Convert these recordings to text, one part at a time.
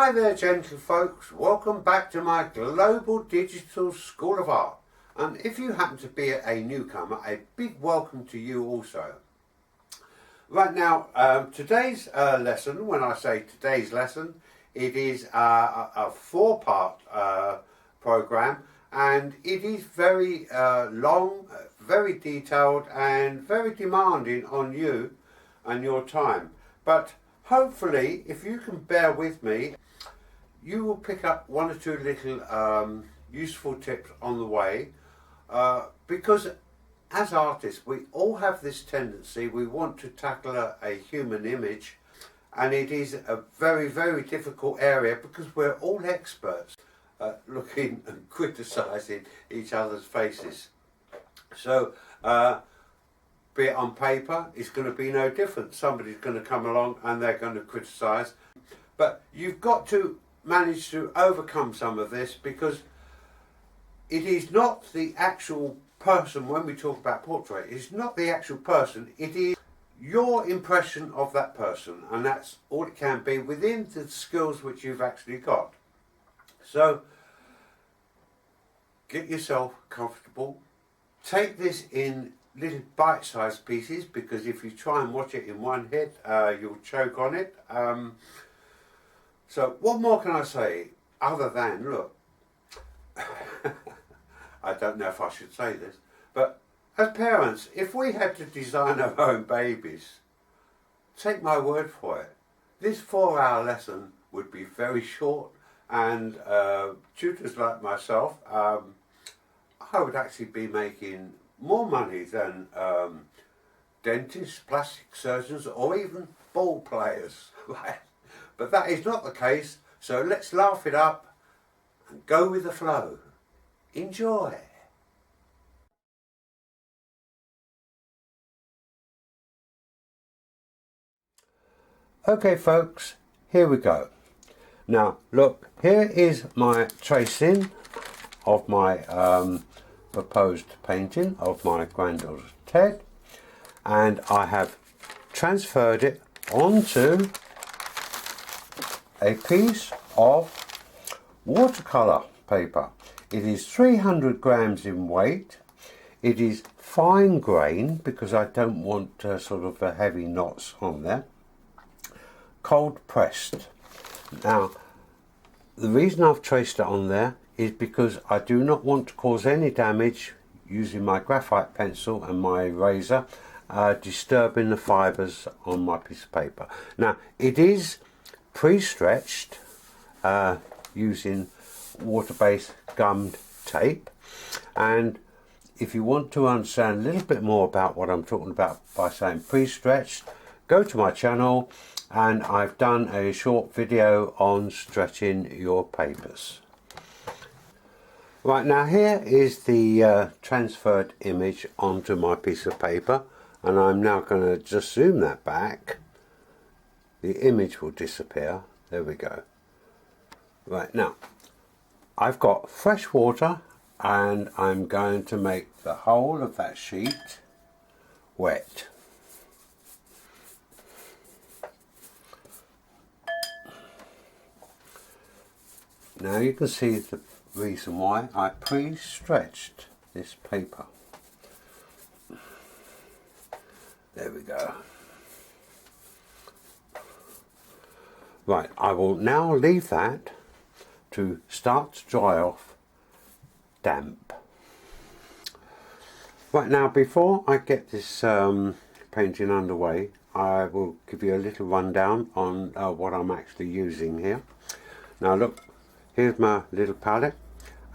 Hi there, gentle folks. Welcome back to my Global Digital School of Art. And if you happen to be a newcomer, a big welcome to you also. Right now, today's lesson, when I say today's lesson, it is a four-part program, and it is very long, very detailed and very demanding on you and your time. But hopefully, if you can bear with me, you will pick up one or two little useful tips on the way, because as artists we all have this tendency, we want to tackle a human image, and it is a very, very difficult area because we're all experts at looking and criticising each other's faces. So be it on paper, it's going to be no different. Somebody's going to come along and they're going to criticise. But you've got to manage to overcome some of this, because it is not the actual person. When we talk about portrait, it's not the actual person, it is your impression of that person, and that's all it can be within the skills which you've actually got. So get yourself comfortable, take this in little bite-sized pieces, because if you try and watch it in one hit, you'll choke on it. So what more can I say other than, look, I don't know if I should say this, but as parents, if we had to design our own babies, take my word for it, this 4-hour lesson would be very short, and tutors like myself, I would actually be making more money than dentists, plastic surgeons, or even ball players. But that is not the case, so let's laugh it up and go with the flow. Enjoy. Okay folks, here we go. Now look, here is my tracing of my proposed painting of my granddaughter Ted, and I have transferred it onto a piece of watercolour paper. It is 300 grams in weight. It is fine grain because I don't want sort of heavy knots on there. Cold pressed. Now the reason I've traced it on there is because I do not want to cause any damage using my graphite pencil and my eraser, disturbing the fibres on my piece of paper. Now it is pre-stretched using water-based gummed tape, and if you want to understand a little bit more about what I'm talking about by saying pre-stretched, go to my channel, and I've done a short video on stretching your papers. Right, now here is the transferred image onto my piece of paper, and I'm now going to just zoom that back. The image will disappear. There we go. Right, now I've got fresh water, and I'm going to make the whole of that sheet wet. Now you can see the reason why I pre-stretched this paper. There we go. Right, I will now leave that to start to dry off damp. Right, now before I get this painting underway, I will give you a little rundown on what I'm actually using here. Now look, here's my little palette,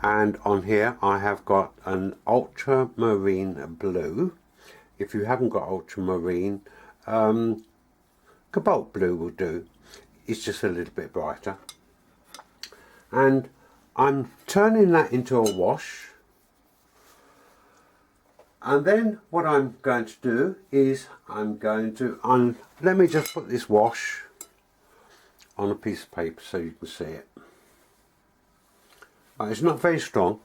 and on here I have got an ultramarine blue. If you haven't got ultramarine, cobalt blue will do. It's just a little bit brighter. And I'm turning that into a wash, and then what I'm going to do is I'm going to let me just put this wash on a piece of paper so you can see it. Right, it's not very strong.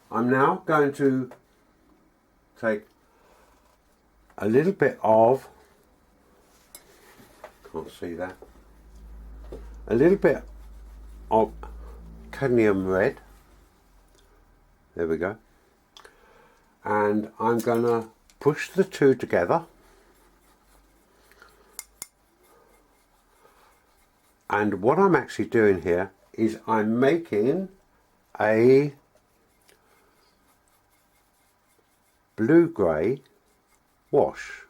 I'm now going to take a little bit of, can't see that, a little bit of cadmium red. There we go. And I'm going to push the two together. And what I'm actually doing here is I'm making a blue-grey wash.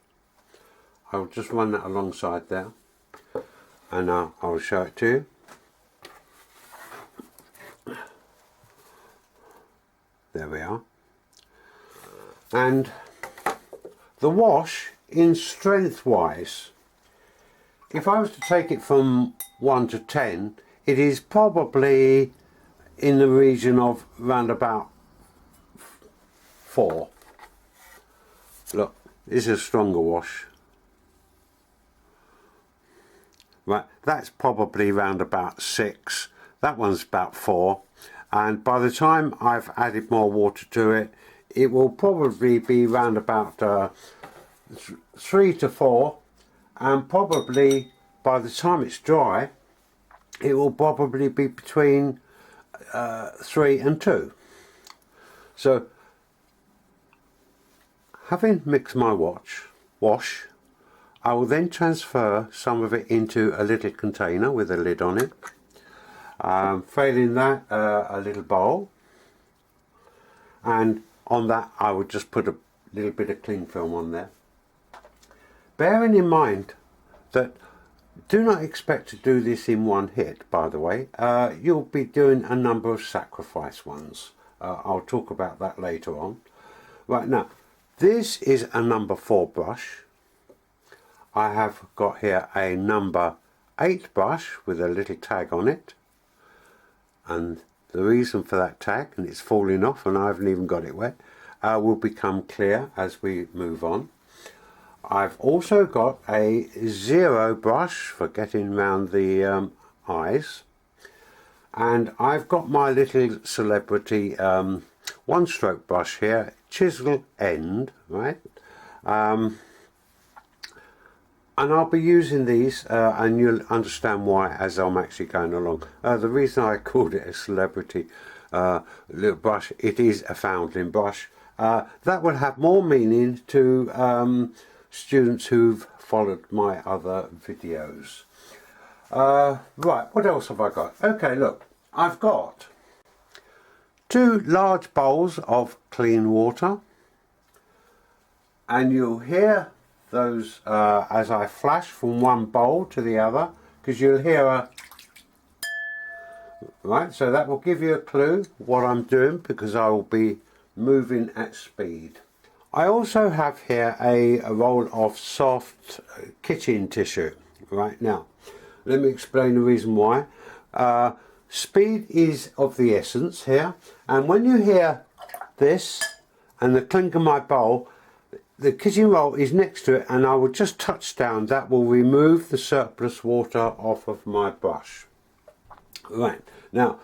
I'll just run that alongside there, and I'll show it to you. There we are. And the wash, in strength wise, if I was to take it from 1 to 10, it is probably in the region of round about 4. Look, this is a stronger wash. Right, that's probably round about 6. That one's about 4. And by the time I've added more water to it, it will probably be round about 3 to 4. And probably by the time it's dry, it will probably be between 3 and 2. So, having mixed my wash, I will then transfer some of it into a little container with a lid on it. Failing that, a little bowl, and on that I would just put a little bit of cling film on there. Bearing in mind that do not expect to do this in one hit, by the way. You'll be doing a number of sacrifice ones. I'll talk about that later on. Right, now, this is a number 4 brush. I have got here a number 8 brush with a little tag on it. And the reason for that tag, and it's falling off and I haven't even got it wet, will become clear as we move on. I've also got a 0 brush for getting round the eyes, and I've got my little celebrity 1-stroke brush here, chisel end, right? And I'll be using these, and you'll understand why as I'm actually going along. The reason I called it a celebrity little brush, it is a foundling brush. That would have more meaning to students who've followed my other videos. Right, what else have I got? Okay, look, I've got 2 large bowls of clean water, and you'll hear those as I flash from one bowl to the other, because you'll hear a right, so that will give you a clue what I'm doing, because I will be moving at speed. I also have here a roll of soft kitchen tissue. Right, now let me explain the reason why. Speed is of the essence here, and when you hear this and the clink of my bowl, the kitchen roll is next to it, and I will just touch down. That will remove the surplus water off of my brush. Right, now,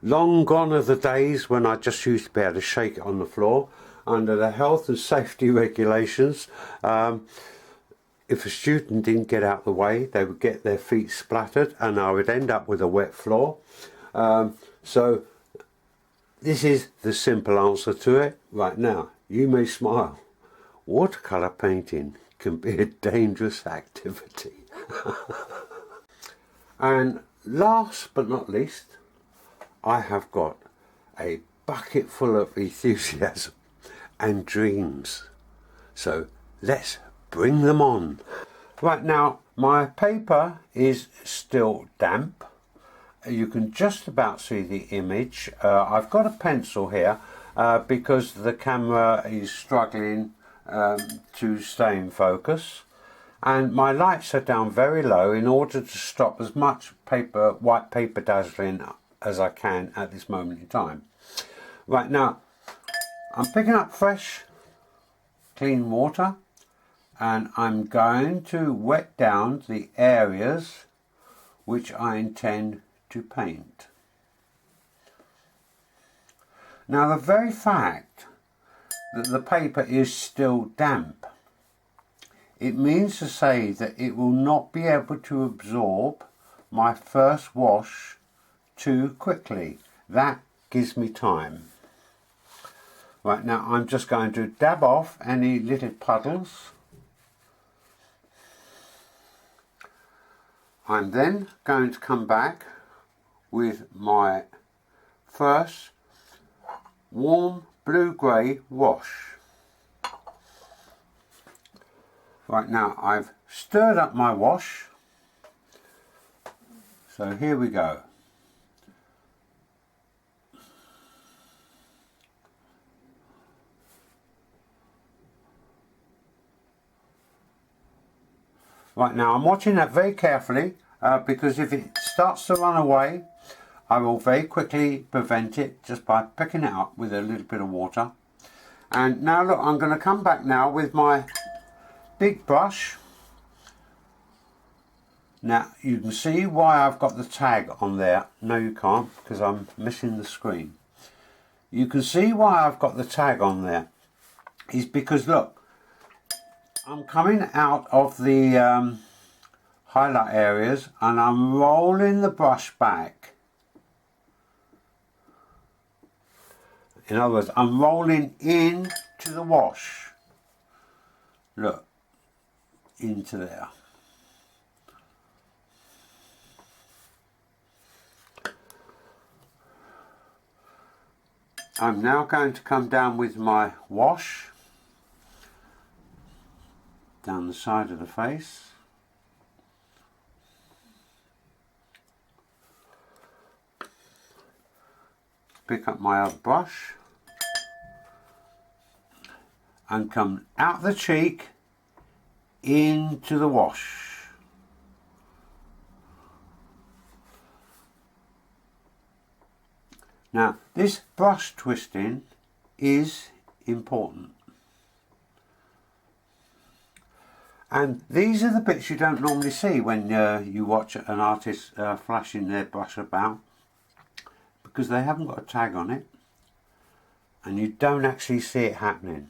long gone are the days when I just used to be able to shake it on the floor. Under the health and safety regulations, if a student didn't get out of the way, they would get their feet splattered and I would end up with a wet floor. So this is the simple answer to it. Right, now, you may smile. Watercolour painting can be a dangerous activity. And last but not least, I have got a bucket full of enthusiasm and dreams. So let's bring them on. Right, now, my paper is still damp. You can just about see the image. I've got a pencil here because the camera is struggling to stay in focus, and my lights are down very low in order to stop as much white paper dazzling as I can at this moment in time. Right, now I'm picking up fresh clean water, and I'm going to wet down the areas which I intend to paint. Now, the very fact that the paper is still damp, it means to say that it will not be able to absorb my first wash too quickly. That gives me time. Right, now I'm just going to dab off any little puddles. I'm then going to come back with my first warm blue-grey wash. Right, now I've stirred up my wash, so here we go. Right, now I'm watching that very carefully because if it starts to run away, I will very quickly prevent it just by picking it up with a little bit of water. And now look, I'm going to come back now with my big brush. Now you can see why I've got the tag on there. No, you can't, because I'm missing the screen. You can see why I've got the tag on there is because look, I'm coming out of the highlight areas and I'm rolling the brush back. In other words, I'm rolling into the wash. Look, into there. I'm now going to come down with my wash down the side of the face. Pick up my other brush and come out the cheek into the wash. Now this brush twisting is important. And these are the bits you don't normally see when you watch an artist flashing their brush about, because they haven't got a tag on it and you don't actually see it happening.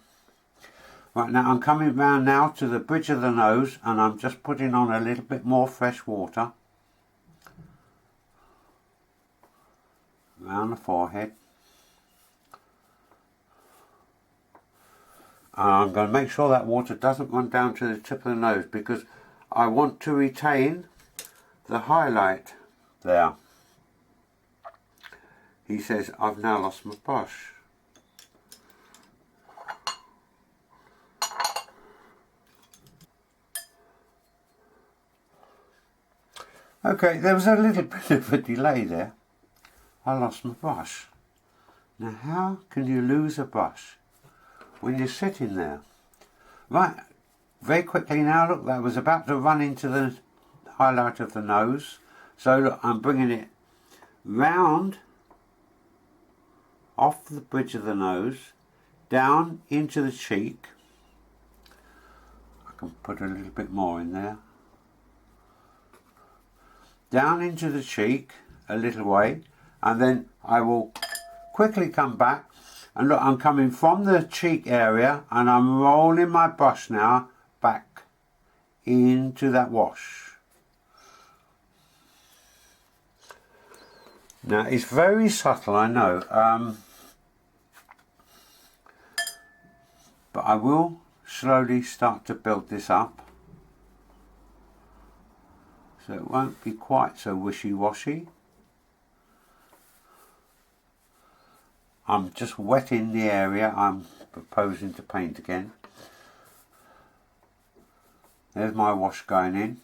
Right, now I'm coming round now to the bridge of the nose and I'm just putting on a little bit more fresh water around the forehead. And I'm going to make sure that water doesn't run down to the tip of the nose because I want to retain the highlight there. He says, I've now lost my brush. Okay, there was a little bit of a delay there. I lost my brush. Now how can you lose a brush when you're sitting there? Right, very quickly now, look, that was about to run into the highlight of the nose. So look, I'm bringing it round off the bridge of the nose, down into the cheek. I can put a little bit more in there. Down into the cheek a little way, and then I will quickly come back and look, I'm coming from the cheek area and I'm rolling my brush now back into that wash. Now it's very subtle, I know, but I will slowly start to build this up so it won't be quite so wishy-washy. I'm just wetting the area I'm proposing to paint again. There's my wash going in.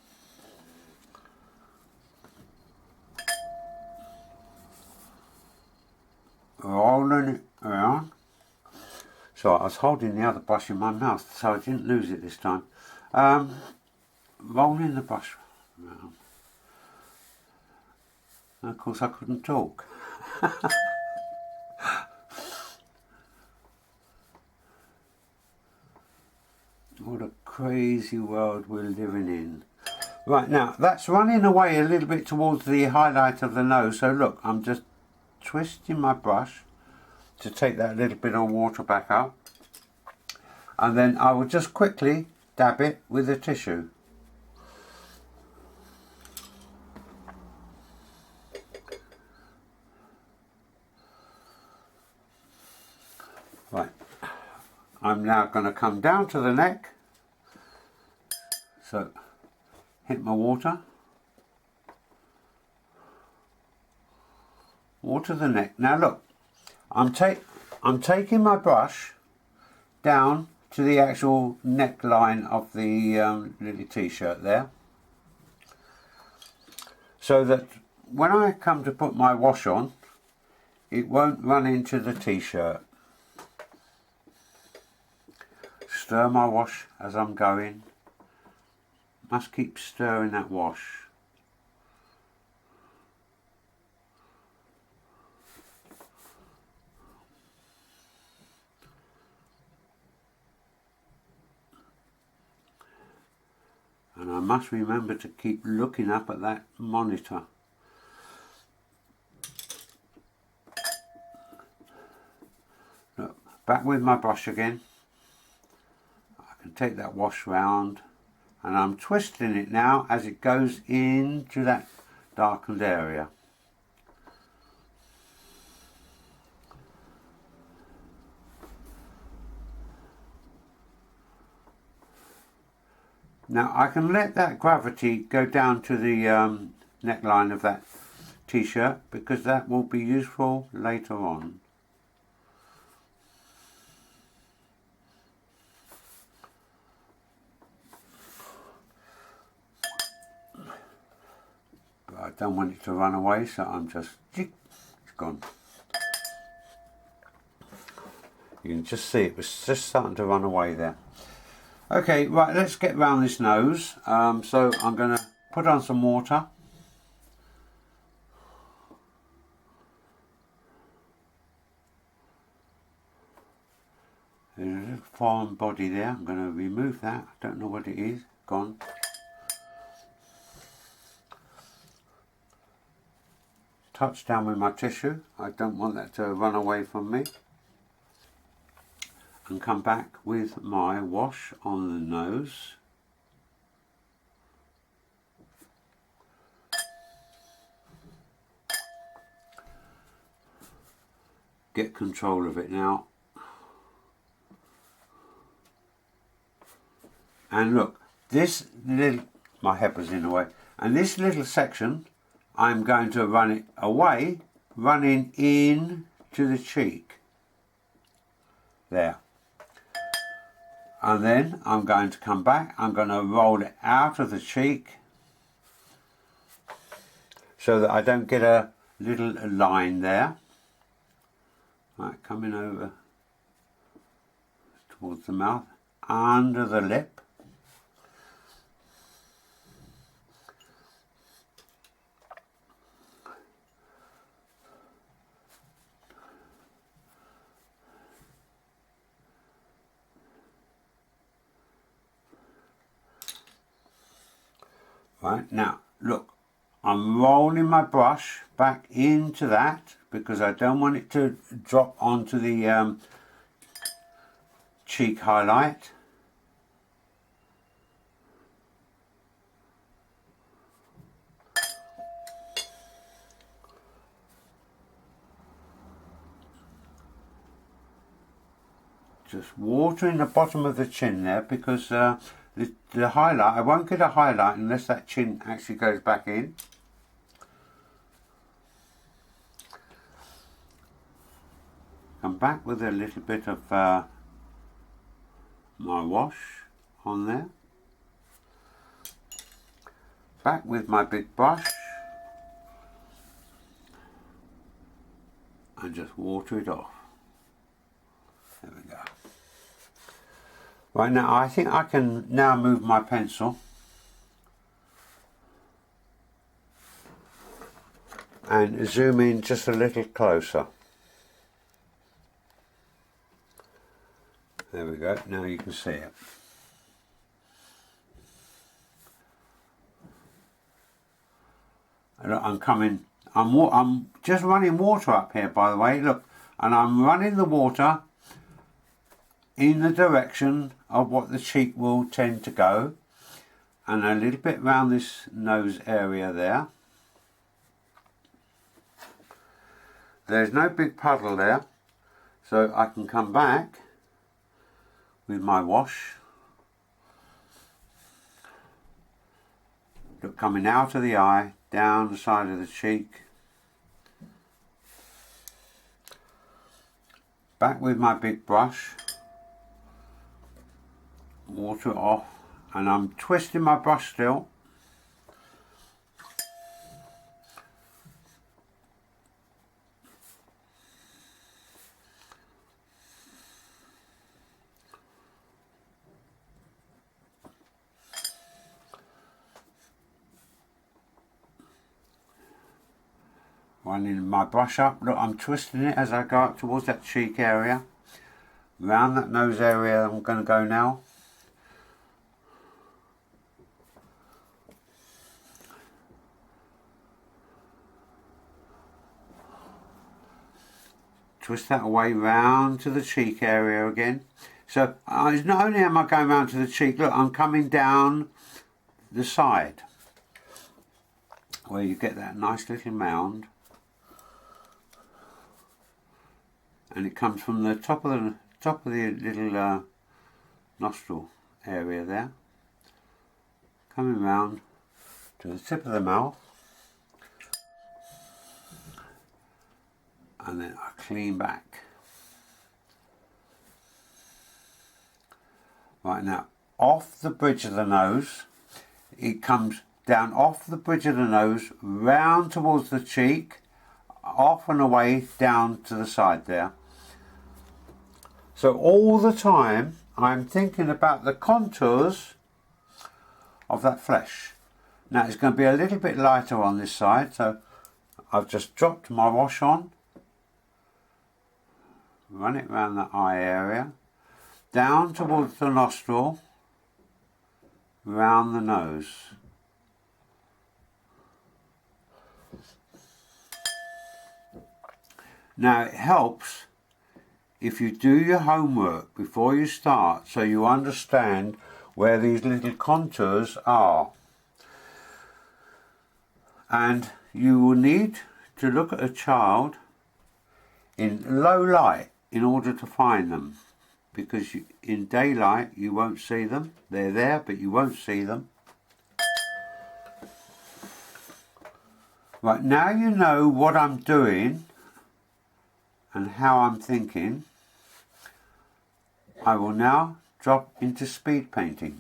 Rolling it around. So I was holding the other brush in my mouth so I didn't lose it this time. Rolling the brush around. And of course I couldn't talk. What a crazy world we're living in. Right, now that's running away a little bit towards the highlight of the nose. So look, I'm just twisting my brush to take that little bit of water back up. And then I will just quickly dab it with a tissue. going to come down to the neck. So hit my water. Water the neck. Now look, I'm taking my brush down to the actual neckline of the little t-shirt there, so that when I come to put my wash on, it won't run into the t-shirt. Stir my wash as I'm going. Must keep stirring that wash. And I must remember to keep looking up at that monitor. Look, back with my brush again. I can take that wash round and I'm twisting it now as it goes into that darkened area. Now I can let that gravity go down to the neckline of that t-shirt, because that will be useful later on. But I don't want it to run away, so I'm just, it's gone. You can just see it was just starting to run away there. Okay, right, let's get round this nose. So I'm going to put on some water. There's a little foreign body there. I'm going to remove that. I don't know what it is. Gone. Touch down with my tissue. I don't want that to run away from me. And come back with my wash on the nose. Get control of it now. And look, this little, my head was in the way, and this little section, I'm going to run it away, running in to the cheek. There. And then I'm going to come back, I'm going to roll it out of the cheek so that I don't get a little line there. Right, coming over towards the mouth, under the lip. Right, now look, I'm rolling my brush back into that because I don't want it to drop onto the cheek highlight. Just watering the bottom of the chin there, because the highlight, I won't get a highlight unless that chin actually goes back in. Come back with a little bit of my wash on there. Back with my big brush. And just water it off. There we go. Right, now I think I can now move my pencil and zoom in just a little closer. There we go, now you can see it. And look, I'm just running water up here, by the way, look, and I'm running the water in the direction of what the cheek will tend to go, and a little bit round this nose area there. There's no big puddle there, so I can come back with my wash. Look, coming out of the eye, down the side of the cheek. Back with my big brush. Water it off, and I'm twisting my brush still. Winding my brush up. Look, I'm twisting it as I go up towards that cheek area. Round that nose area I'm going to go now. Twist that away round to the cheek area again. So it's not only am I going round to the cheek, look, I'm coming down the side where you get that nice little mound. And it comes from the top of the little nostril area there, coming round to the tip of the mouth, and then I clean back. Right, now off the bridge of the nose, it comes down off the bridge of the nose, round towards the cheek, off and away down to the side there. So all the time I'm thinking about the contours of that flesh. Now it's going to be a little bit lighter on this side, so I've just dropped my wash on, run it around the eye area, down towards the nostril, round the nose. Now it helps if you do your homework before you start, so you understand where these little contours are. And you will need to look at a child in low light in order to find them, because in daylight you won't see them. They're there, but you won't see them. Right, now you know what I'm doing and how I'm thinking. I will now drop into speed painting.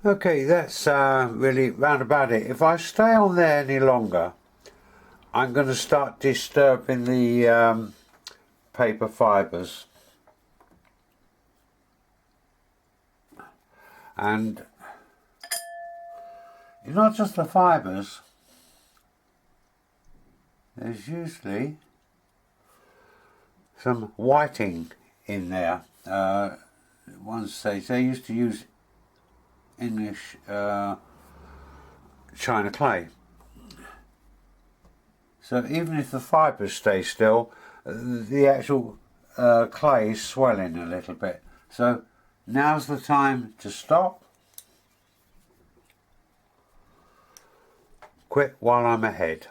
Okay, that's really round about it. If I stay on there any longer, I'm going to start disturbing the paper fibres. And it's not just the fibres, there's usually some whiting in there. One stage they used to use English china clay. So even if the fibres stay still, the actual clay is swelling a little bit. So now's the time to stop. Quit while I'm ahead.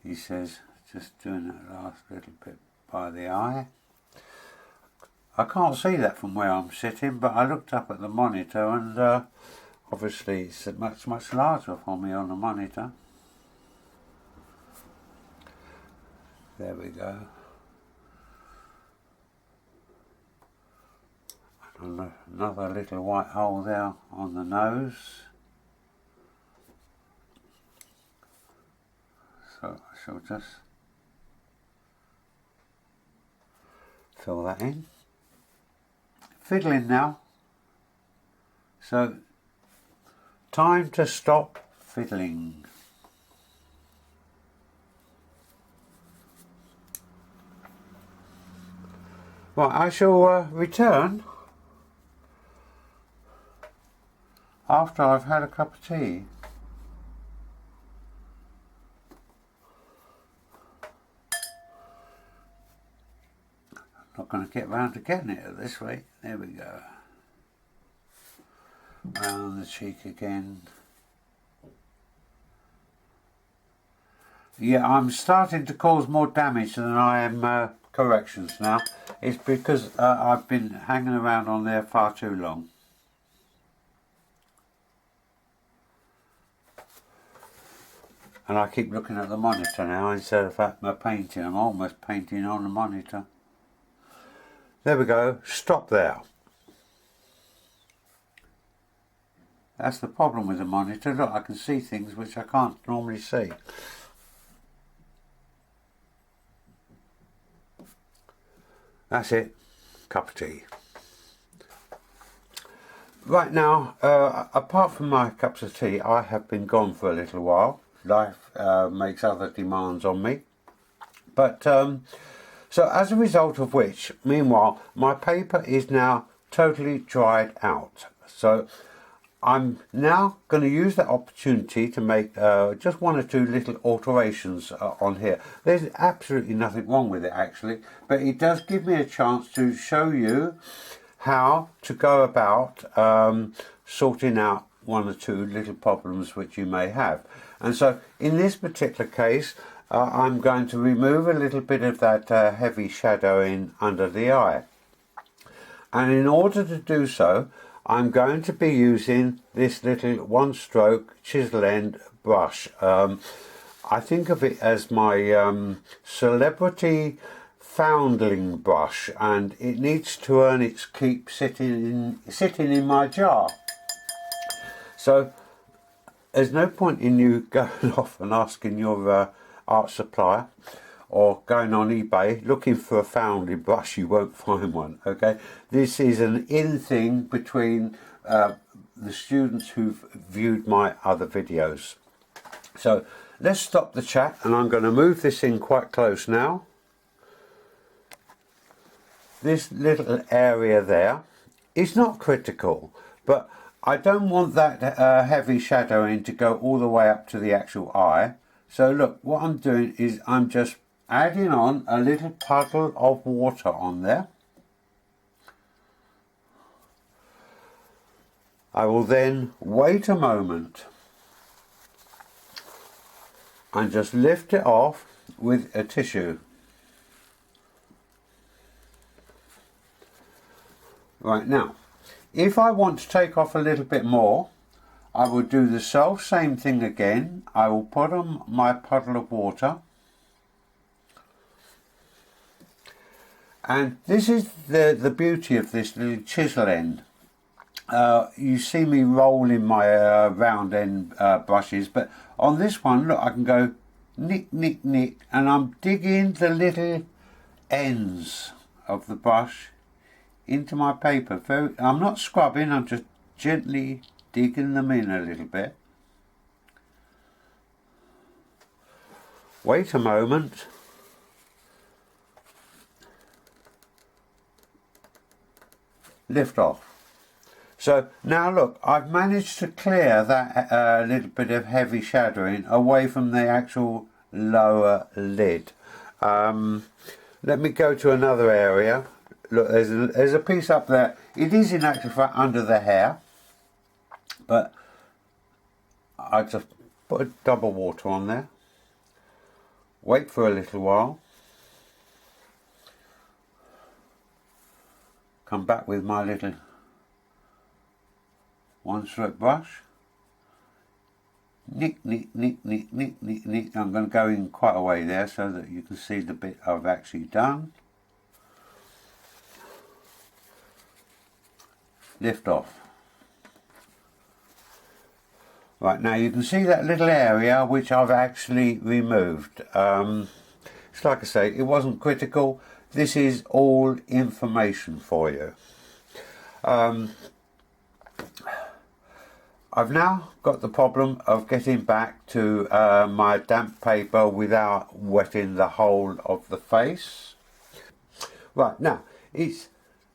He says, just doing that last little bit by the eye. I can't see that from where I'm sitting, but I looked up at the monitor and obviously it's much larger for me on the monitor. There we go. And another little white hole there on the nose. So I shall just fill that in. Fiddling now. So time to stop fiddling. Right, I shall return after I've had a cup of tea. Not going to get round to getting it at this rate. There we go. Round the cheek again. Yeah, I'm starting to cause more damage than I am corrections now. It's because I've been hanging around on there far too long. And I keep looking at the monitor now instead of at my painting. I'm almost painting on the monitor. There we go, stop there. That's the problem with the monitor. Look, I can see things which I can't normally see. That's it, cup of tea. Right now, apart from my cups of tea, I have been gone for a little while. Life makes other demands on me. But so as a result of which, meanwhile, my paper is now totally dried out. So I'm now going to use that opportunity to make just one or two little alterations on here. There's absolutely nothing wrong with it actually, but it does give me a chance to show you how to go about sorting out one or two little problems which you may have. And so in this particular case, I'm going to remove a little bit of that heavy shadowing under the eye. And in order to do so, I'm going to be using this little one-stroke chisel end brush. I think of it as my celebrity foundling brush, and it needs to earn its keep sitting in my jar. So there's no point in you going off and asking your art supplier or going on eBay looking for a founding brush. You won't find one. Okay, this is an in thing between the students who've viewed my other videos. So let's stop the chat, and I'm going to move this in quite close now. This little area there is not critical, but I don't want that heavy shadowing to go all the way up to the actual eye. So look, what I'm doing is I'm just adding on a little puddle of water on there. I will then wait a moment and just lift it off with a tissue. Right, now, if I want to take off a little bit more, I will do the same thing again. I will put on my puddle of water, And this is the beauty of this little chisel end. You see me rolling my round end brushes, but on this one, look, I can go nick, nick, nick, and I'm digging the little ends of the brush into my paper. I'm not scrubbing, I'm just gently digging them in a little bit. Wait a moment. Lift off. So now look, I've managed to clear that little bit of heavy shadowing away from the actual lower lid. Let me go to another area. Look, there's a piece up there. It is in actual fact under the hair, but I just put a double water on there. Wait for a little while. Come back with my little one stroke brush. Nick, nick, nick, nick, nick, nick, nick. I'm going to go in quite a way there so that you can see the bit I've actually done. Lift off. Right, now you can see that little area which I've actually removed. It's like I say, it wasn't critical. This is all information for you. I've now got the problem of getting back to my damp paper without wetting the whole of the face. Right, now, it's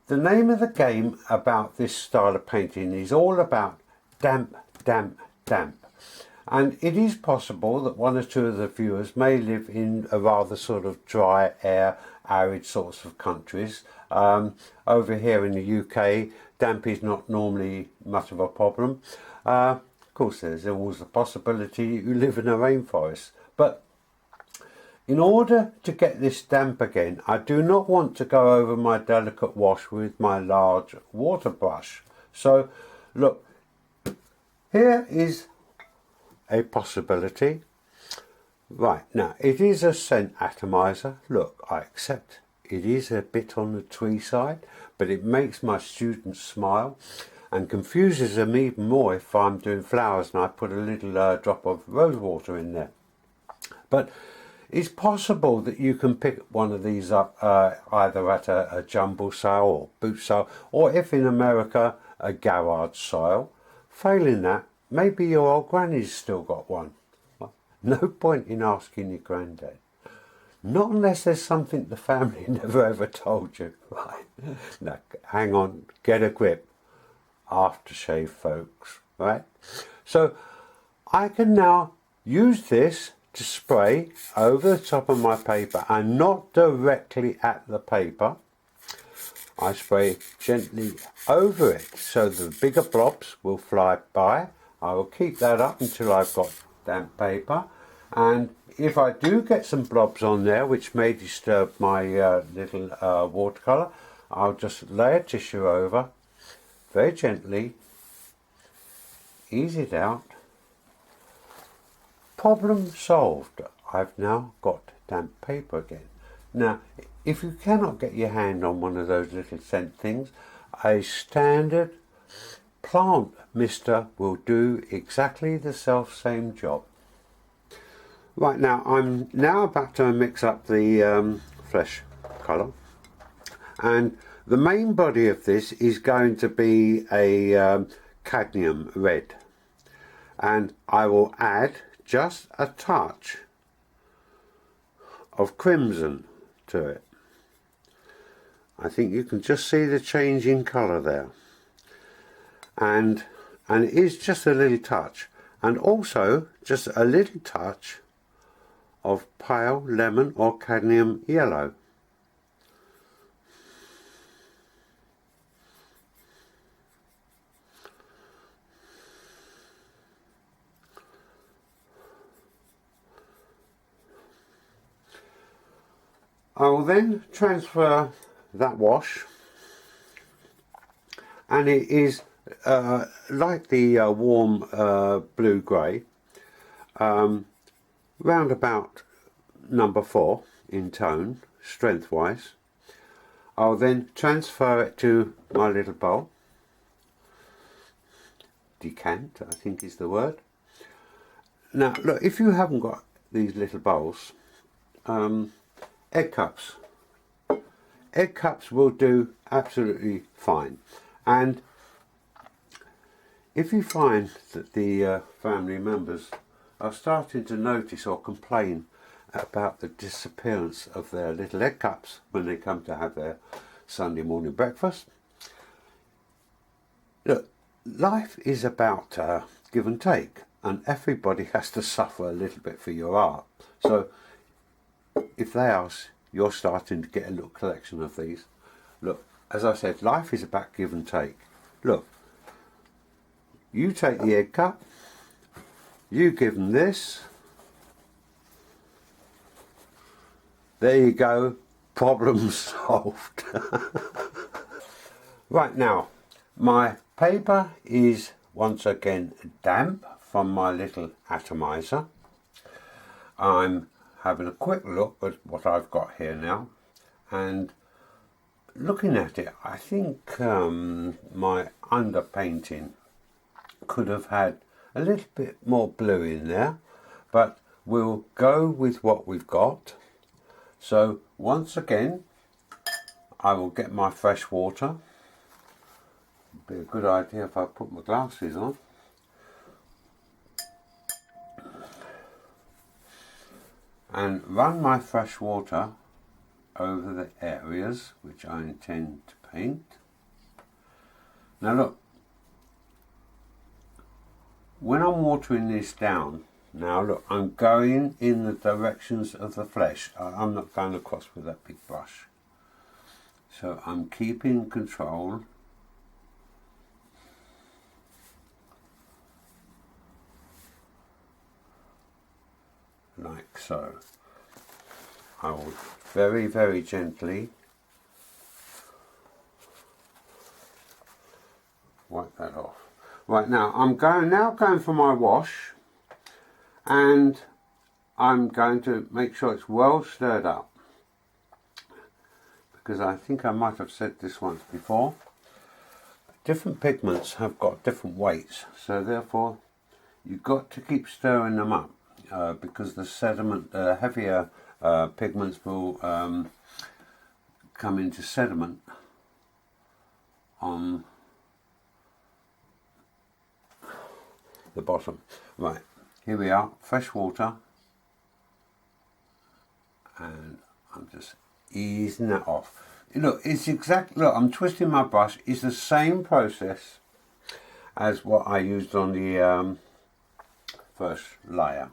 the name of the game about this style of painting is all about damp, damp, damp. And it is possible that one or two of the viewers may live in a rather sort of dry air, arid sorts of countries. Over here in the UK, damp is not normally much of a problem. Of course, there's always the possibility you live in a rainforest. But in order to get this damp again, I do not want to go over my delicate wash with my large water brush. So, look, here is a possibility. Right, now it is a scent atomizer. Look, I accept it is a bit on the twee side, but it makes my students smile and confuses them even more if I'm doing flowers and I put a little drop of rose water in there. But it's possible that you can pick one of these up either at a jumble sale or boot sale, or if in America, a garage sale. Failing that, maybe your old granny's still got one. No point in asking your granddad. Not unless there's something the family never ever told you. Right? Now, hang on, get a grip. Aftershave, folks. Right? So, I can now use this to spray over the top of my paper and not directly at the paper. I spray gently over it so the bigger blobs will fly by. I will keep that up until I've got damp paper, and if I do get some blobs on there which may disturb my little watercolour, I'll just lay a tissue over very gently, ease it out. Problem solved. I've now got damp paper again. Now, if you cannot get your hand on one of those little scent things, a standard plant mister will do exactly the same job. Right, now I'm now about to mix up the Freshwater, and the main body of this is going to be a cadmium red, and I will add just a touch of crimson to it. I think you can just see the change in colour there, and it is just a little touch, and also just a little touch of pale lemon or cadmium yellow. I will then transfer that wash, and it is like the warm blue-grey, round about number 4 in tone, strength-wise. I'll then transfer it to my little bowl. Decant, I think is the word. Now look, if you haven't got these little bowls, egg cups. Egg cups will do absolutely fine. And if you find that the family members are starting to notice or complain about the disappearance of their little egg cups when they come to have their Sunday morning breakfast, look, life is about give and take, and everybody has to suffer a little bit for your art. So if they ask, you're starting to get a little collection of these. Look, as I said, life is about give and take. Look, you take the egg cup, you give them this, there you go, problem solved. Right, now my paper is once again damp from my little atomizer. I'm having a quick look at what I've got here now, and looking at it, I think my underpainting could have had a little bit more blue in there, but we'll go with what we've got. So once again, I will get my fresh water. Be a good idea if I put my glasses on. And run my fresh water over the areas which I intend to paint. Now look, when I'm watering this down, now look, I'm going in the directions of the flesh. I'm not going across with that big brush. So I'm keeping control. Like so. I will very, very gently wipe that off. Right, now I'm going for my wash, and I'm going to make sure it's well stirred up, because I think I might have said this once before. Different pigments have got different weights, so therefore you've got to keep stirring them up. Because the sediment, heavier pigments will come into sediment on the bottom. Right, here we are, fresh water, and I'm just easing that off. Look, it's exactly, look, I'm twisting my brush. It's the same process as what I used on the first layer.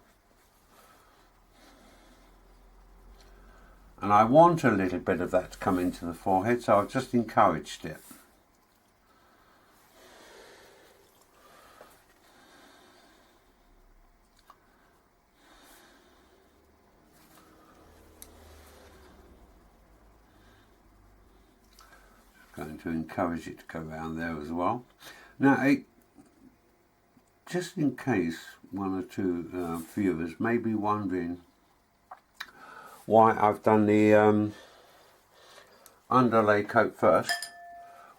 And I want a little bit of that to come into the forehead, so I've just encouraged it. Going to encourage it to go around there as well. Now, just in case one or two viewers may be wondering why I've done the underlay coat first,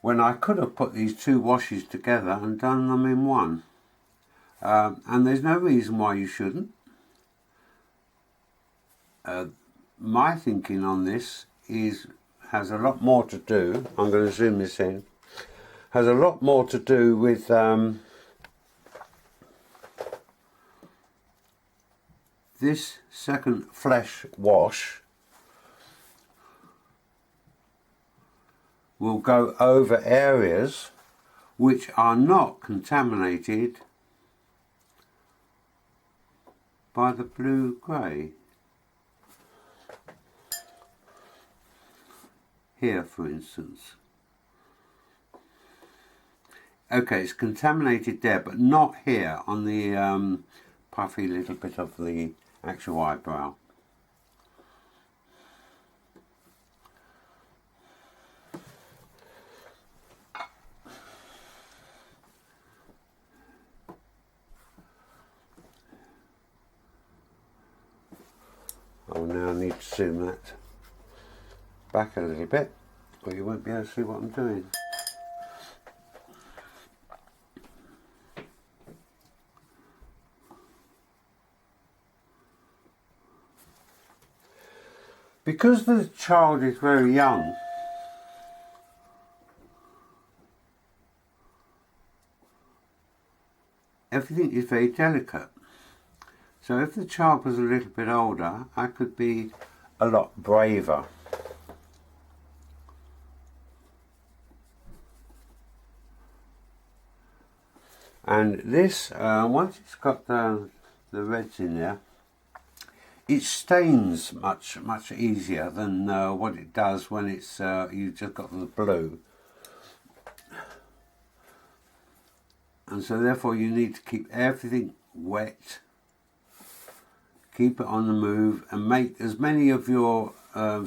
when I could have put these two washes together and done them in one. And there's no reason why you shouldn't. My thinking on this has a lot more to do, I'm going to zoom this in, has a lot more to do with this second flesh wash will go over areas which are not contaminated by the blue-grey. Here, for instance. Okay, it's contaminated there, but not here on the puffy little bit of the actual eyebrow. I will now need to zoom that back a little bit. or you won't be able to see what I'm doing. Because the child is very young, everything is very delicate. So if the child was a little bit older, I could be a lot braver. And this, once it's got the reds in there, it stains much easier than what it does when it's you've just got the blue. And so therefore you need to keep everything wet, keep it on the move, and make as many of your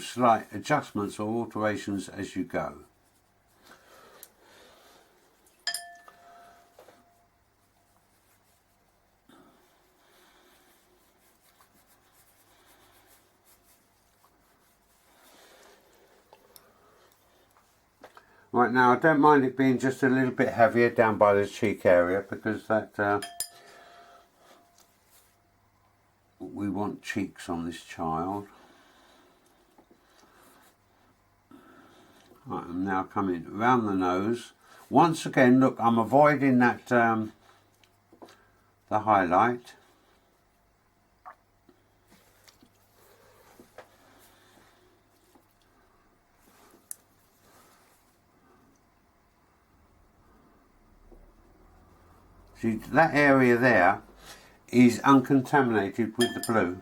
slight adjustments or alterations as you go. Right, now I don't mind it being just a little bit heavier down by the cheek area, because that we want cheeks on this child. Right, I'm now coming around the nose. Once again, look, I'm avoiding that the highlight. See, that area there is uncontaminated with the blue.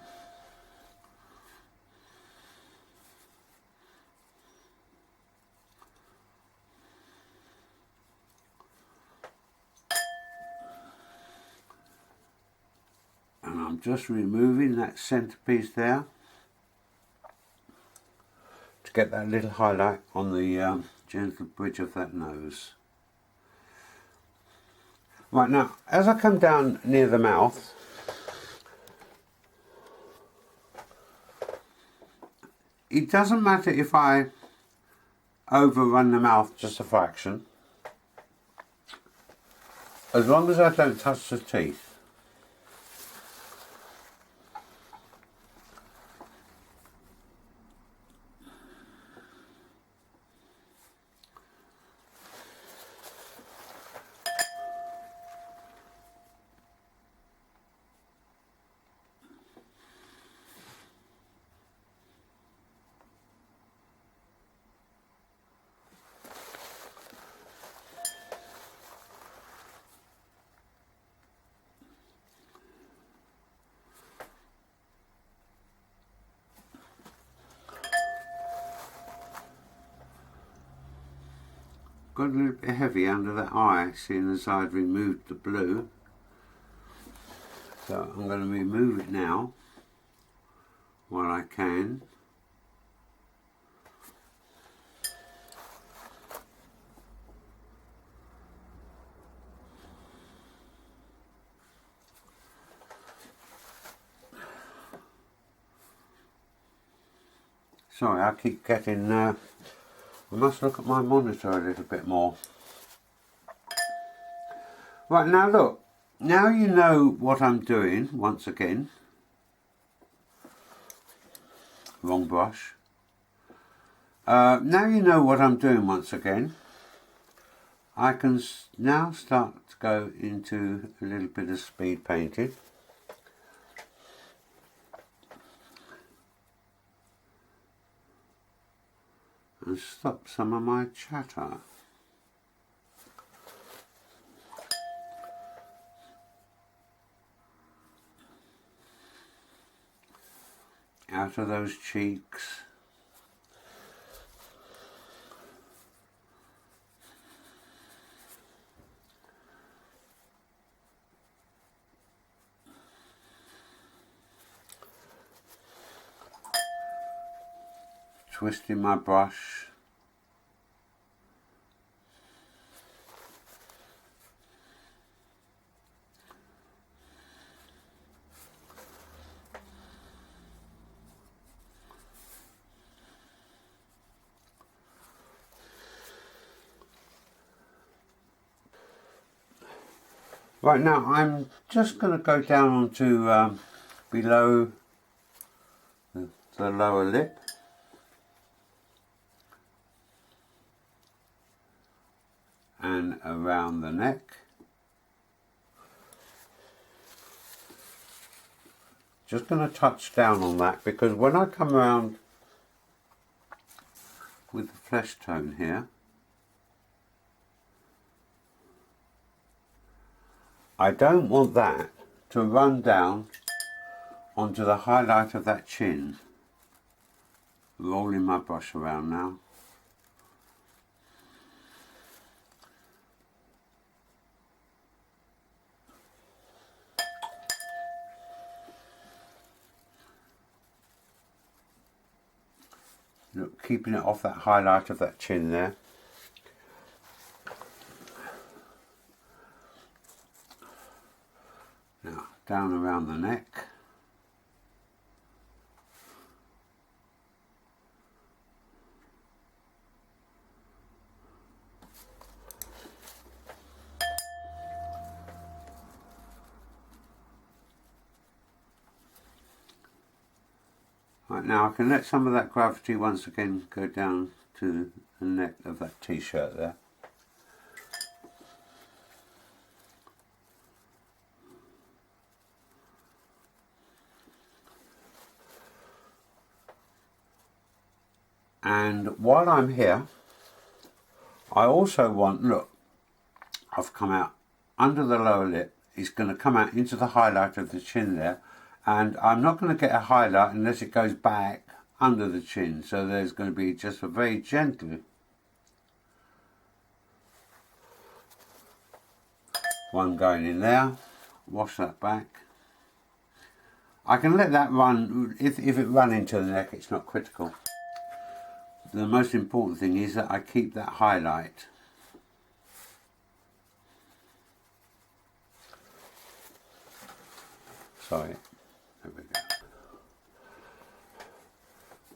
And I'm just removing that centerpiece there to get that little highlight on the gentle bridge of that nose. Right, now, as I come down near the mouth, it doesn't matter if I overrun the mouth just a fraction, as long as I don't touch the teeth. Got a little bit heavy under that eye, seeing as I'd removed the blue. So I'm going to remove it now while I can. Sorry, I keep getting I must look at my monitor a little bit more. Right, now look, now you know what I'm doing once again. Wrong brush. Now you know what I'm doing once again. I can now start to go into a little bit of speed painting. And stop some of my chatter. Out of those cheeks. Twisting my brush. Right, now I'm just going to go down onto below the lower lip. And around the neck. Just going to touch down on that, because when I come around with the flesh tone here, I don't want that to run down onto the highlight of that chin. Rolling my brush around now. Look, keeping it off that highlight of that chin there. Now, down around the neck. Right, now I can let some of that gravity once again go down to the neck of that t-shirt there. And while I'm here, I also want, look, I've come out under the lower lip. It's going to come out into the highlight of the chin there. And I'm not going to get a highlight unless it goes back under the chin. So there's going to be just a very gentle one going in there. Wash that back. I can let that run. If it run into the neck, it's not critical. The most important thing is that I keep that highlight. Sorry. There we go.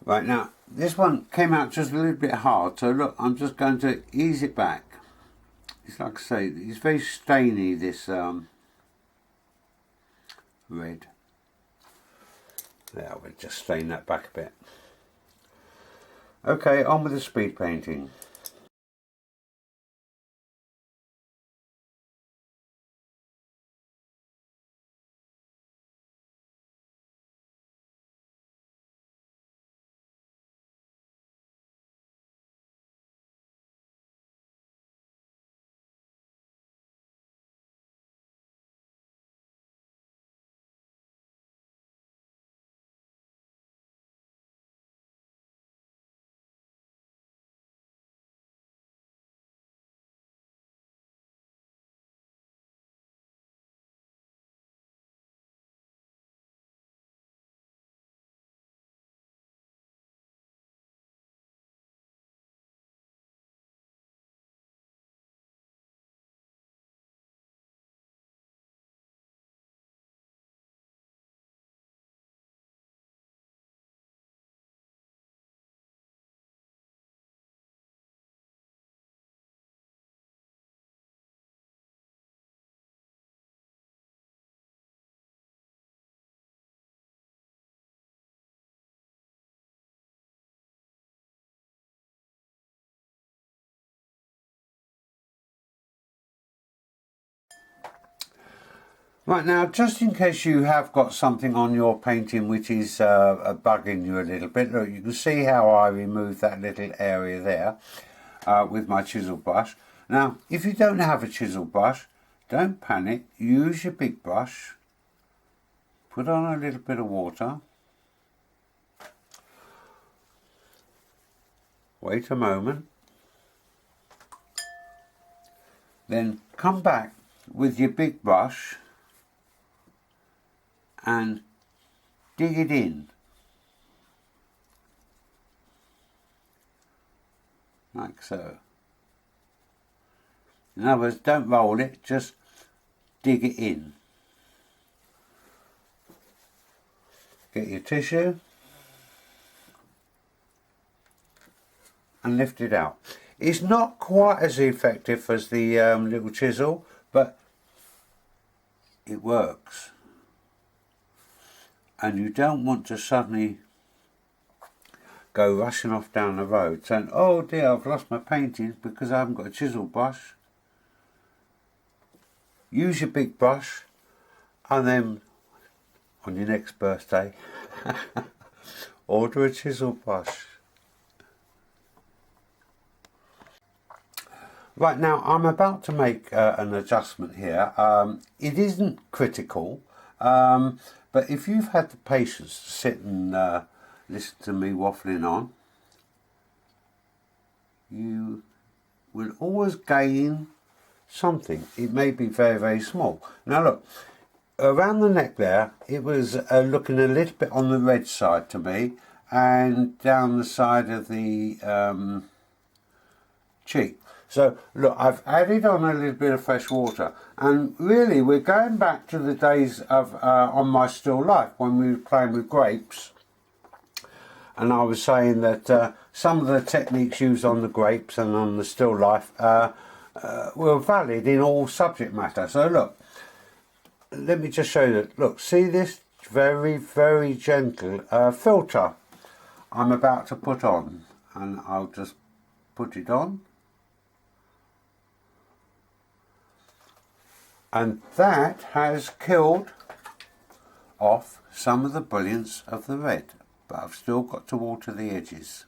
Right, now this one came out just a little bit hard, so look, I'm just going to ease it back. It's like I say, it's very stainy, this red. There, we'll just stain that back a bit. Okay, on with the speed painting. Right, now, just in case you have got something on your painting which is bugging you a little bit, look, you can see how I removed that little area there with my chisel brush. Now, if you don't have a chisel brush, don't panic. Use your big brush. Put on a little bit of water. Wait a moment. Then come back with your big brush and dig it in. Like so. In other words, don't roll it, just dig it in. Get your tissue and lift it out. It's not quite as effective as the little chisel, but it works. And you don't want to suddenly go rushing off down the road saying, oh dear, I've lost my paintings because I haven't got a chisel brush. Use your big brush, and then on your next birthday order a chisel brush. Right, now I'm about to make an adjustment here. It isn't critical, but if you've had the patience to sit and listen to me waffling on, you will always gain something. It may be very, very small. Now look, around the neck there, it was looking a little bit on the red side to me, and down the side of the cheek. So look, I've added on a little bit of fresh water, and really we're going back to the days of on my still life when we were playing with grapes, and I was saying that some of the techniques used on the grapes and on the still life were valid in all subject matter. So look, let me just show you. Look, see this very, very gentle filter I'm about to put on, and I'll just put it on. And that has killed off some of the brilliance of the red, but I've still got to water the edges.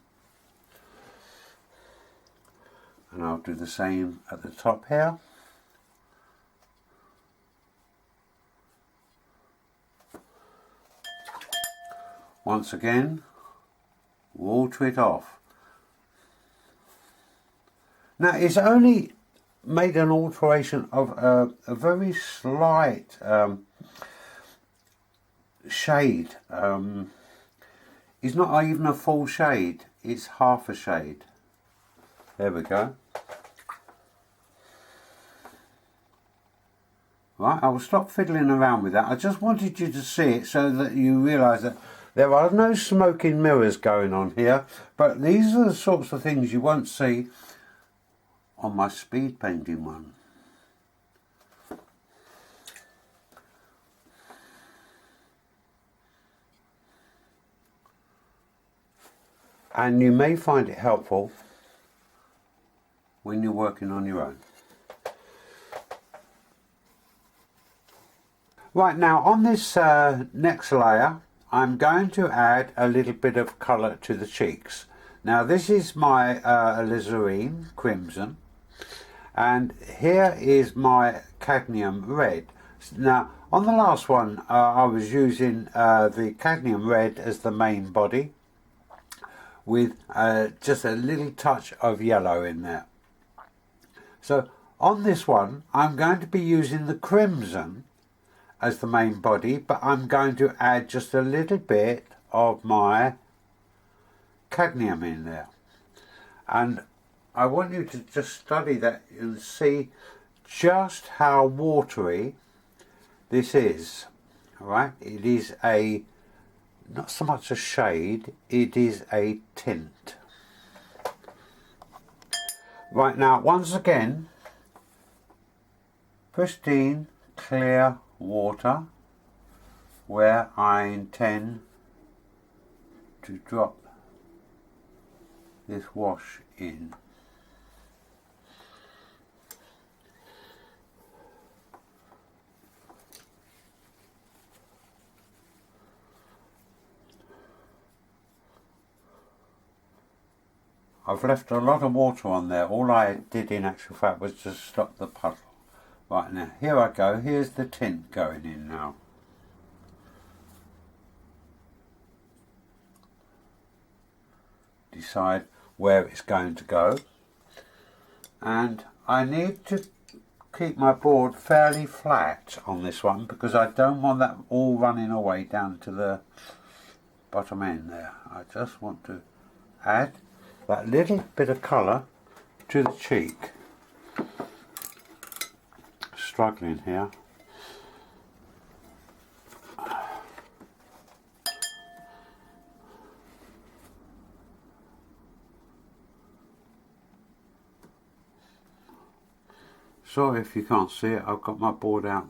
And I'll do the same at the top here. Once again, water it off. Now it's only made an alteration of a very slight shade. It's not even a full shade, it's half a shade. There we go. Right, I will stop fiddling around with that. I just wanted you to see it so that you realise that there are no smoking mirrors going on here, but these are the sorts of things you won't see on my speed painting one. And you may find it helpful when you're working on your own. Right, now on this next layer I'm going to add a little bit of colour to the cheeks. Now this is my alizarin crimson, and here is my cadmium red. Now on the last one I was using the cadmium red as the main body with just a little touch of yellow in there. So on this one I'm going to be using the crimson as the main body, but I'm going to add just a little bit of my cadmium in there. And I want you to just study that and see just how watery this is. Alright, it is a, not so much a shade, it is a tint. Right, now once again, pristine clear water where I intend to drop this wash in. I've left a lot of water on there. All I did in actual fact was just stop the puddle. Right, now here I go. Here's the tint going in now. Decide where it's going to go, and I need to keep my board fairly flat on this one because I don't want that all running away down to the bottom end there. I just want to add that little bit of colour to the cheek. Struggling here. Sorry if you can't see it, I've got my board out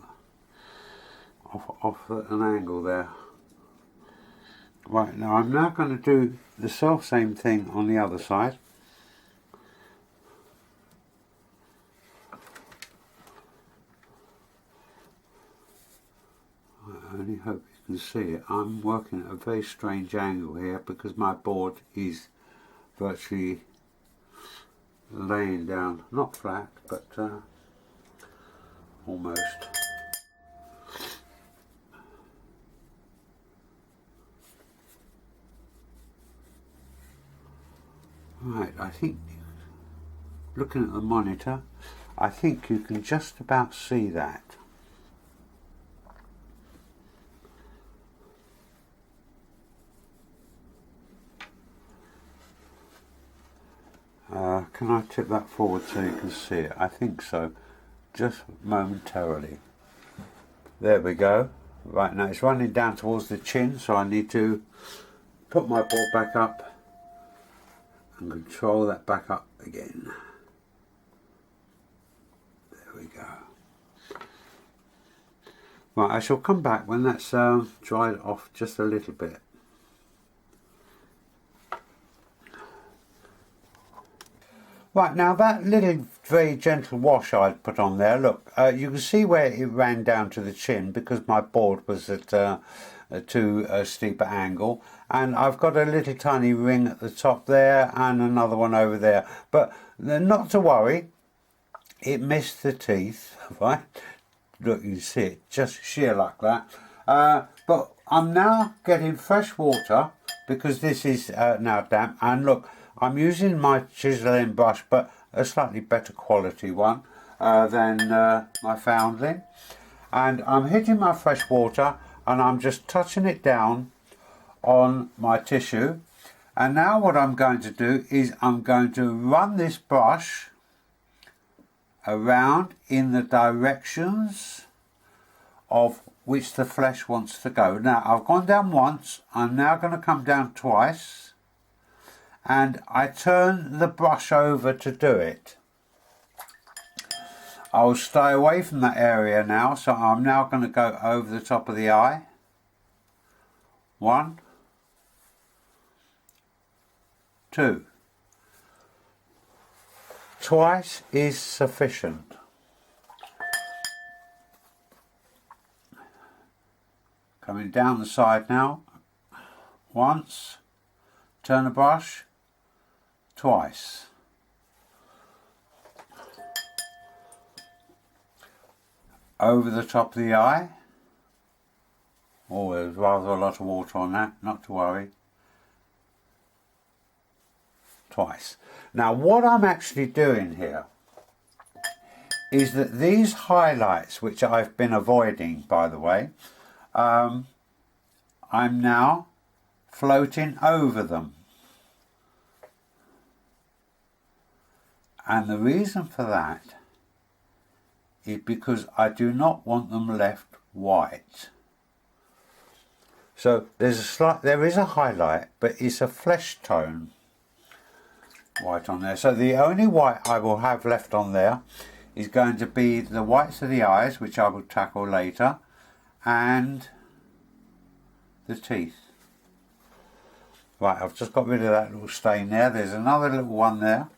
off at an angle there. Right, now I'm now going to do the same thing on the other side. I only hope you can see it. I'm working at a very strange angle here because my board is virtually laying down, not flat, but almost. Right, I think, looking at the monitor, I think you can just about see that. Can I tip that forward so you can see it? I think so, just momentarily. There we go. Right, now it's running down towards the chin, so I need to put my board back up and control that back up again. There we go. Right, I shall come back when that's dried off just a little bit. Right, now that little very gentle wash I'd put on there, look, you can see where it ran down to the chin because my board was at too steep an angle, and I've got a little tiny ring at the top there and another one over there, but not to worry, it missed the teeth, right? Look, you see it, just sheer like that. But I'm now getting fresh water because this is now damp, and look, I'm using my chiseling brush, but a slightly better quality one than my foundling. And I'm hitting my fresh water and I'm just touching it down on my tissue. And now what I'm going to do is I'm going to run this brush around in the directions of which the flesh wants to go. Now I've gone down once, I'm now going to come down twice. And I turn the brush over to do it. I'll stay away from that area now, so I'm now going to go over the top of the eye. 1, 2. Twice is sufficient. Coming down the side now. Once. Turn the brush. Twice. Over the top of the eye. Oh, there's rather a lot of water on that, not to worry. Twice. Now what I'm actually doing here is that these highlights, which I've been avoiding by the way, I'm now floating over them. And the reason for that is because I do not want them left white. So there is a highlight, but it's a flesh tone white on there. So the only white I will have left on there is going to be the whites of the eyes, which I will tackle later, and the teeth. Right, I've just got rid of that little stain there. There's another little one there.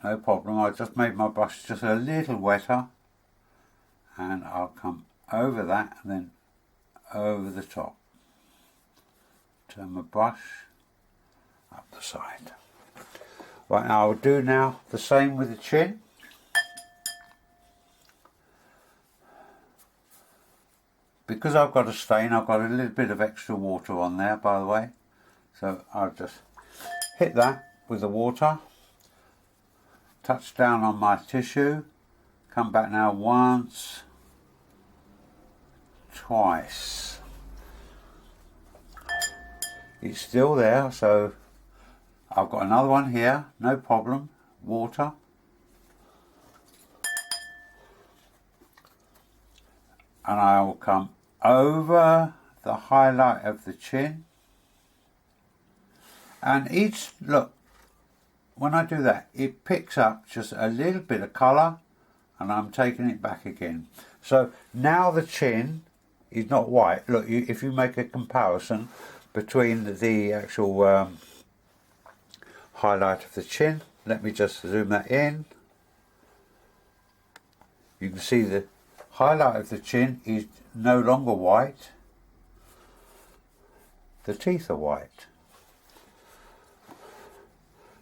No problem, I just made my brush just a little wetter, and I'll come over that and then over the top. Turn my brush up the side. Right, now I'll do now the same with the chin. Because I've got a stain, I've got a little bit of extra water on there, by the way. So I'll just hit that with the water. Touch down on my tissue, come back now once, twice. It's still there, so I've got another one here, no problem, water. And I will come over the highlight of the chin. And each, look, when I do that, it picks up just a little bit of colour and I'm taking it back again. So now the chin is not white. Look, if you make a comparison between the actual highlight of the chin, let me just zoom that in. You can see the highlight of the chin is no longer white. The teeth are white.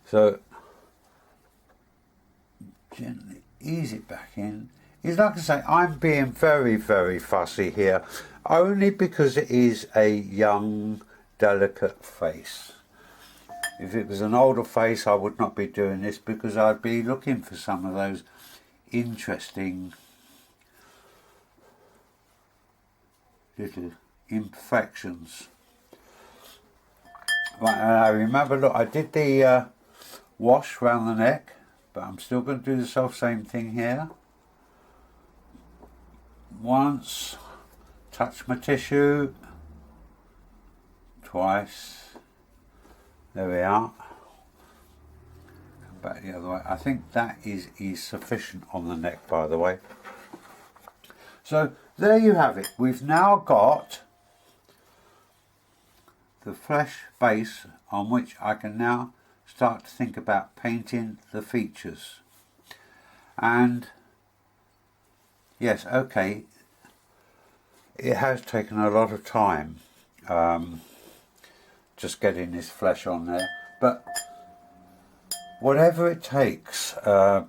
So gently ease it back in. It's like I say, I'm being very, very fussy here, only because it is a young, delicate face. If it was an older face, I would not be doing this, because I'd be looking for some of those interesting little imperfections. Right, I remember, look, I did the wash round the neck, but I'm still going to do the same thing here. Once, touch my tissue, twice, there we are. Come back the other way. I think that is sufficient on the neck, by the way. So there you have it. We've now got the fresh base on which I can now start to think about painting the features. And yes, okay, it has taken a lot of time just getting this flesh on there, but whatever it takes,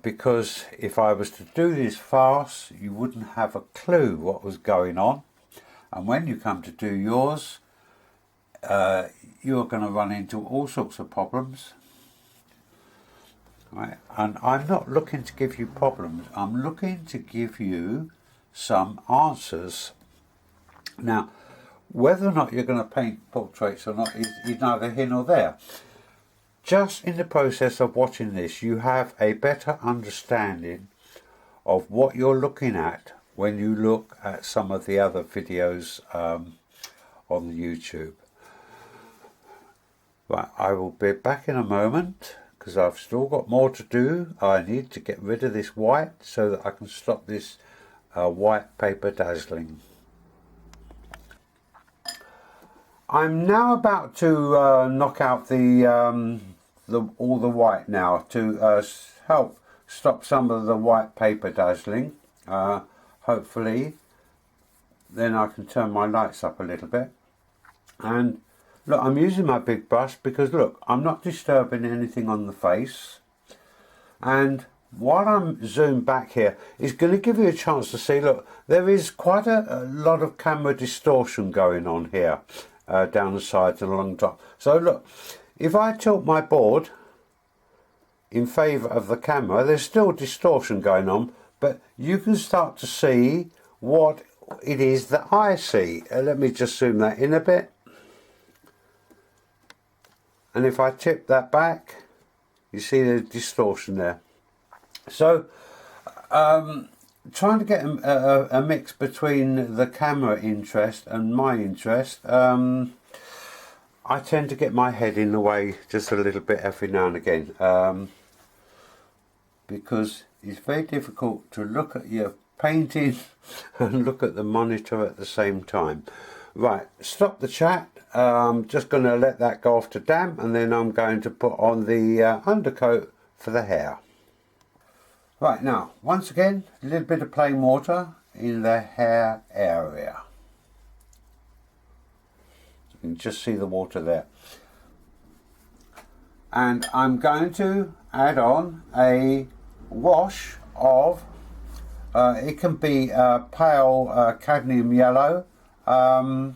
because if I was to do this fast, you wouldn't have a clue what was going on, and when you come to do yours, you're going to run into all sorts of problems. Right? And I'm not looking to give you problems, I'm looking to give you some answers. Now, whether or not you're going to paint portraits or not is neither here nor there. Just in the process of watching this, you have a better understanding of what you're looking at when you look at some of the other videos on the YouTube. Right, I will be back in a moment, because I've still got more to do. I need to get rid of this white so that I can stop this white paper dazzling. I'm now about to knock out all the white now to help stop some of the white paper dazzling. Hopefully then I can turn my lights up a little bit. And look, I'm using my big brush because look, I'm not disturbing anything on the face. And while I'm zoomed back here, it's going to give you a chance to see, look, there is quite a lot of camera distortion going on here, down the sides and along the top. So look, if I tilt my board in favour of the camera, there's still distortion going on, but you can start to see what it is that I see. Let me just zoom that in a bit. And if I tip that back, you see the distortion there. So, trying to get a mix between the camera interest and my interest, I tend to get my head in the way just a little bit every now and again, because it's very difficult to look at your painting and look at the monitor at the same time. Right, stop the chat. I'm just going to let that go off to damp, and then I'm going to put on the undercoat for the hair. Right, now, once again, a little bit of plain water in the hair area. You can just see the water there. And I'm going to add on a wash of, it can be pale cadmium yellow. I've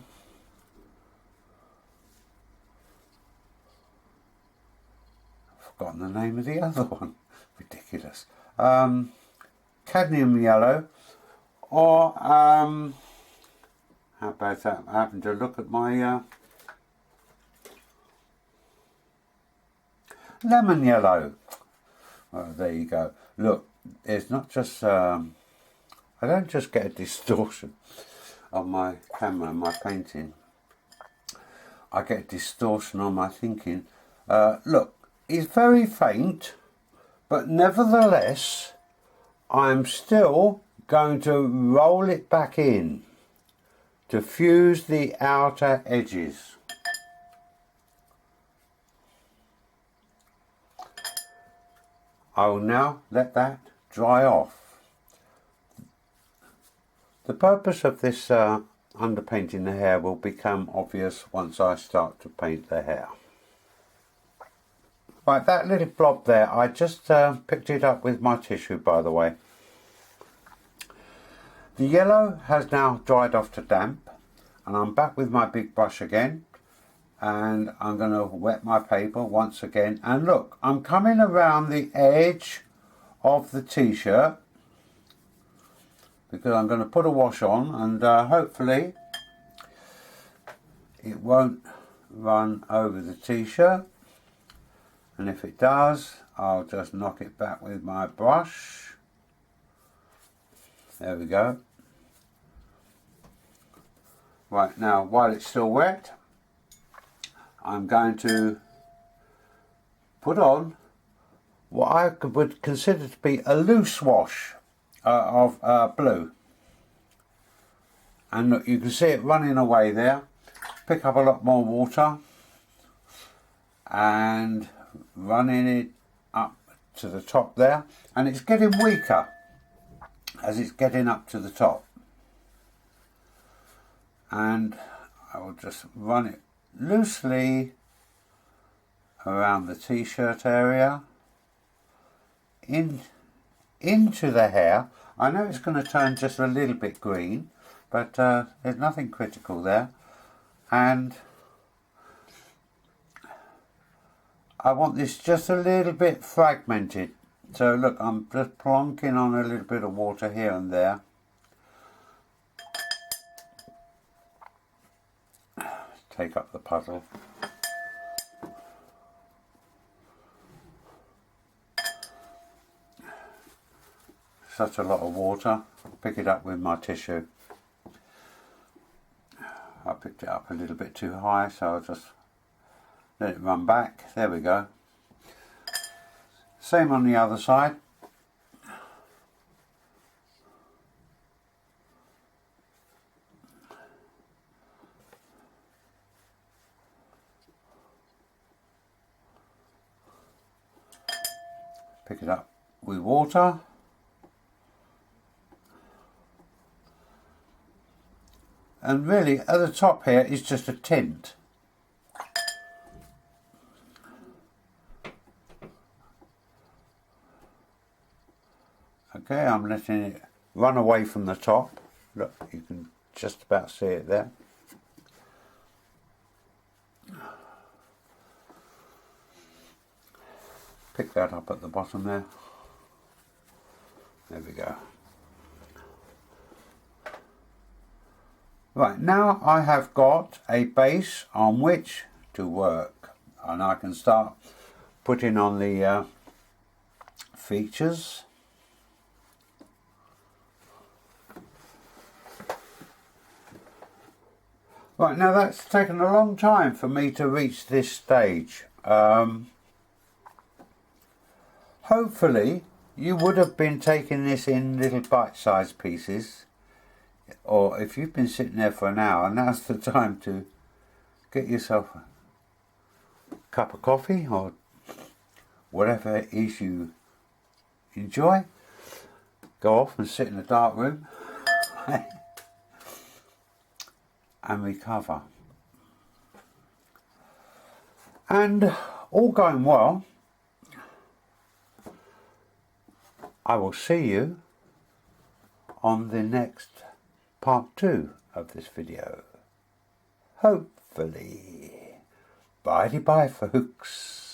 forgotten the name of the other one. Ridiculous. Cadmium yellow, or how about that? I happen to look at my lemon yellow. Oh, there you go. Look, it's not just I don't just get a distortion on my camera and my painting. I get a distortion on my thinking. Look, it's very faint, but nevertheless I'm still going to roll it back in to fuse the outer edges. I will now let that dry off. The purpose of this underpainting the hair will become obvious once I start to paint the hair. Right, that little blob there, I just picked it up with my tissue, by the way. The yellow has now dried off to damp, and I'm back with my big brush again, and I'm going to wet my paper once again. And look, I'm coming around the edge of the t-shirt because I'm going to put a wash on, and hopefully it won't run over the t-shirt, and if it does, I'll just knock it back with my brush. There we go. Right, now while it's still wet, I'm going to put on what I would consider to be a loose wash of blue. And look, you can see it running away there. Pick up a lot more water and running it up to the top there, and it's getting weaker as it's getting up to the top. And I will just run it loosely around the t-shirt area into the hair. I know it's going to turn just a little bit green, but there's nothing critical there. And I want this just a little bit fragmented. So look, I'm just plonking on a little bit of water here and there. Take up the puddle. Such a lot of water. Pick it up with my tissue. I picked it up a little bit too high, so I'll just let it run back. There we go. Same on the other side. Pick it up with water. And really, at the top here is just a tint. Okay, I'm letting it run away from the top. Look, you can just about see it there. Pick that up at the bottom there. There we go. Right, now I have got a base on which to work, and I can start putting on the features. Right, now that's taken a long time for me to reach this stage. Hopefully you would have been taking this in little bite-sized pieces, or if you've been sitting there for an hour, now's the time to get yourself a cup of coffee or whatever it is you enjoy. Go off and sit in a dark room and recover. And all going well, I will see you on the next part 2 of this video. Hopefully. Bye-bye, folks.